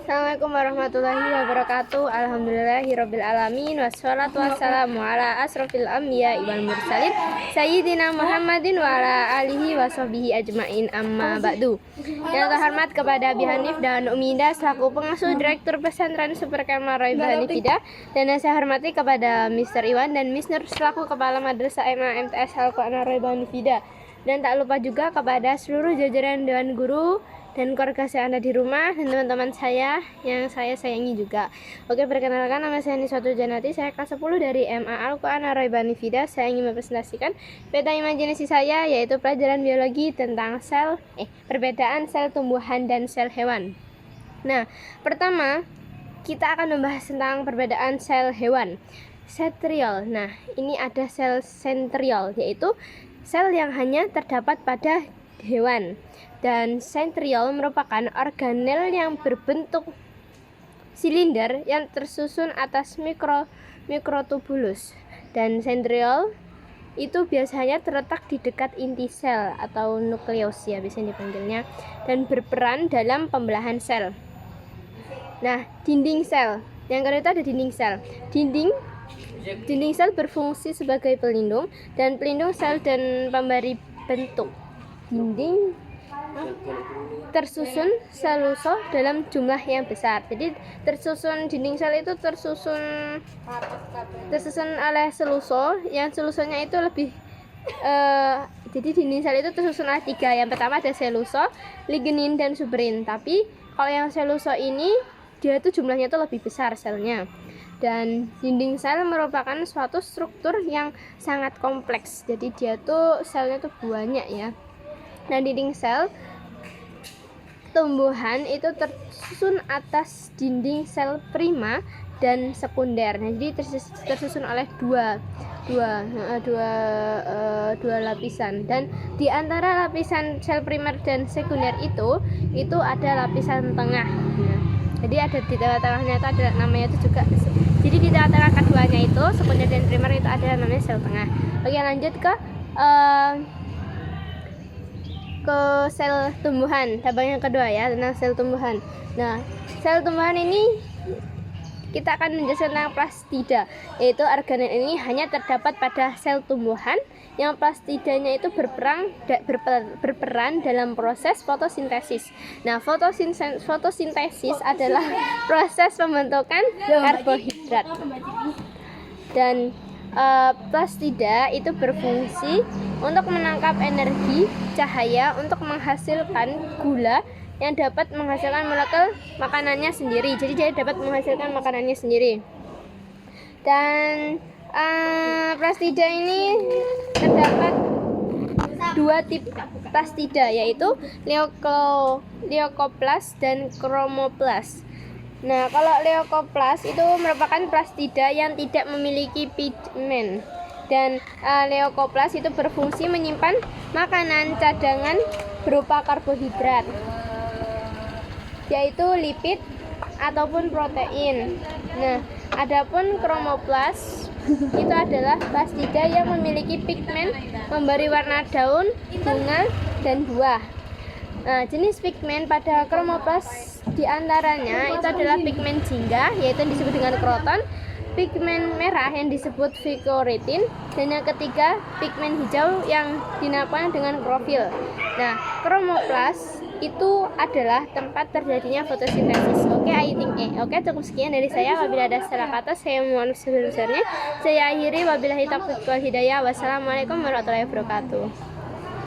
Assalamualaikum warahmatullahi wabarakatuh. Alhamdulillahirabbil alamin wassalatu wassalamu ala asrofil anbiya wal mursalin sayyidina Muhammadin wa ala alihi washabihi ajmain, amma ba'du. Yang terhormat kepada Abi Hanif dan Umi Ida selaku pengasuh Direktur Pesantren Super Kemah Roibah Hanifida, dan yang saya hormati kepada Mr. Iwan dan Miss Nur selaku Kepala Madrasah MA MTS Al-Quran Roibah Hanifida, dan tak lupa juga kepada seluruh jajaran Dewan Guru dan keluarga saya Anda di rumah dan teman-teman saya yang saya sayangi juga. Oke, perkenalkan, nama saya Niswatul Janati, saya kelas 10 dari MA Al-Quran Roibah Hanifida. Saya ingin mempresentasikan peta imajinasi saya, yaitu pelajaran biologi tentang perbedaan sel tumbuhan dan sel hewan. Nah, pertama kita akan membahas tentang perbedaan sel hewan. Centriole. Nah, ini ada sel centriole, yaitu sel yang hanya terdapat pada hewan. Dan centriole merupakan organel yang berbentuk silinder yang tersusun atas mikrotubulus. Dan centriole itu biasanya terletak di dekat inti sel atau nukleus ya biasanya dipanggilnya, dan berperan dalam pembelahan sel. Nah, dinding sel. Yang kedua itu ada dinding sel. Dinding sel berfungsi sebagai pelindung sel dan pemberi bentuk. Dinding tersusun seluso dalam jumlah yang besar. Jadi dinding sel itu tersusun oleh seluso, yang selusonya itu lebih jadi dinding sel itu tersusun oleh 3. Yang pertama ada seluso, lignin, dan suberin. Tapi kalau yang seluso ini dia itu jumlahnya itu lebih besar selnya. Dan dinding sel merupakan suatu struktur yang sangat kompleks. Jadi dia tuh selnya tuh banyak ya. Nah, dinding sel tumbuhan itu tersusun atas dinding sel prima dan sekunder. Nah, jadi tersusun oleh dua lapisan, dan di antara lapisan sel primer dan sekunder itu ada lapisan tengah. Nah, jadi ada di tengah-tengahnya itu ada namanya itu juga. Jadi di tengah-tengah keduanya itu sekunder dan primer itu ada namanya sel tengah. Oke, lanjut ke sel tumbuhan, tabang yang kedua ya, tentang sel tumbuhan. Nah, sel tumbuhan ini kita akan menjelaskan tentang plastida, yaitu organel ini hanya terdapat pada sel tumbuhan yang plastidanya itu berperan dalam proses fotosintesis. Nah, fotosintesis adalah proses pembentukan karbohidrat. Dan plastida itu berfungsi untuk menangkap energi cahaya untuk menghasilkan gula yang dapat menghasilkan molekul makanannya sendiri. Jadi dia dapat menghasilkan makanannya sendiri. Dan plastida ini terdapat 2 tipe plastida, yaitu leukoplast dan chromoplast. Nah, kalau leukoplast itu merupakan plastida yang tidak memiliki pigmen, dan leukoplast itu berfungsi menyimpan makanan cadangan berupa karbohidrat, yaitu lipid ataupun protein. Nah, adapun chromoplast itu adalah plastida yang memiliki pigmen memberi warna daun, bunga, dan buah. Nah, jenis pigmen pada chromoplast diantaranya itu adalah pigmen jingga, yaitu yang disebut dengan kroton, pigmen merah yang disebut vicoritin, dan yang ketiga pigmen hijau yang dinamakan dengan klorofil. Nah, chromoplast itu adalah tempat terjadinya fotosintesis. Oke, Oke, cukup sekian dari saya. Apabila ada salah kata, saya mohon sebesar-besarnya. Saya akhiri, wabillahi taufiq wal hidayah. Wassalamualaikum warahmatullahi wabarakatuh.